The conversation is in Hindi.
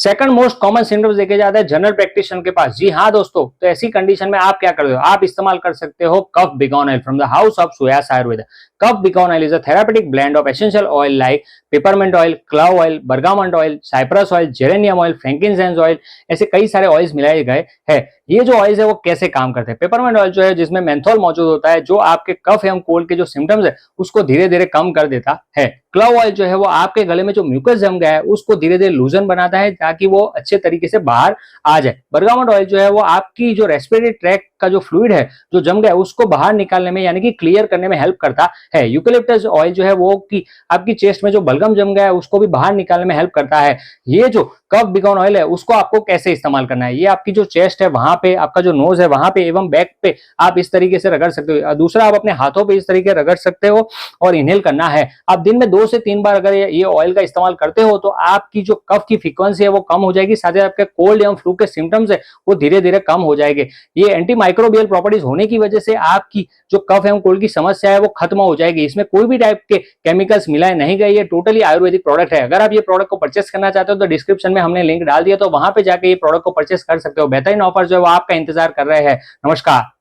सेकंड मोस्ट कॉमन सिम्टम्स देखे जाते हैं जनरल प्रैक्टिशनर के पास। जी हाँ दोस्तों, तो ऐसी कंडीशन में आप क्या करते हो, आप इस्तेमाल कर सकते हो cough begone oil from the house of Suyash Ayurveda. Cough begone oil is a therapeutic blend of essential oil like peppermint oil, clove oil, bergamot oil, cypress oil, geranium oil, frankincense oil, ऐसे कई सारे ऑयल्स मिलाए गए हैं। ये जो ऑयल्स है वो कैसे काम करते हैं? पेपरमेंट ऑयल जो है जिसमें मेंथोल मौजूद होता है, जो आपके कफ एवं कोल्ड के जो सिम्टम्स है उसको धीरे धीरे कम कर देता है। क्लव ऑयल जो है वो आपके गले में जो म्यूकस जम गया है उसको धीरे धीरे लूजन बनाता है ताकि वो अच्छे तरीके से बाहर आ जाए। बर्गामोट ऑयल जो है वो आपकी जो रेस्पिरेटरी ट्रैक का जो फ्लूइड है जो जम गया है उसको बाहर निकालने में यानी कि क्लियर करने में हेल्प करता है। यूकेलिप्टस ऑयल जो है वो की आपकी चेस्ट में जो बलगम जम गया है उसको भी बाहर निकालने में हेल्प करता है। ये जो कफ बिगॉन ऑयल है उसको आपको कैसे इस्तेमाल करना है, ये आपकी जो चेस्ट है वहां पे, आपका जो नोज है वहां पे एवं बैक पे आप इस तरीके से रगड़ सकते हो। दूसरा, आप अपने हाथों पे इस तरीके रगड़ सकते हो और इनहेल करना है। आप दिन में 2 से 3 बार अगर ये ऑयल का इस्तेमाल करते हो तो आपकी जो कफ की फ्रीक्वेंसी है वो कम हो जाएगी, साथ ही आपके कोल्ड एवं फ्लू के सिम्टम्स है वो धीरे धीरे कम हो जाएंगे। ये एंटी माइक्रोबियल प्रॉपर्टीज होने की वजह से आपकी जो कफ एवं कोल्ड की समस्या है वो खत्म हो जाएगी। इसमें कोई भी टाइप के केमिकल्स मिलाए नहीं गए, ये टोटली आयुर्वेदिक प्रोडक्ट है। अगर आप ये प्रोडक्ट को परचेस करना चाहते हो तो डिस्क्रिप्शन में हमने लिंक डाल दिया, तो वहां पे जाके ये प्रोडक्ट को परचेस कर सकते हो। बेहतरीन ऑफर जो है वो आपका इंतजार कर रहे हैं। नमस्कार।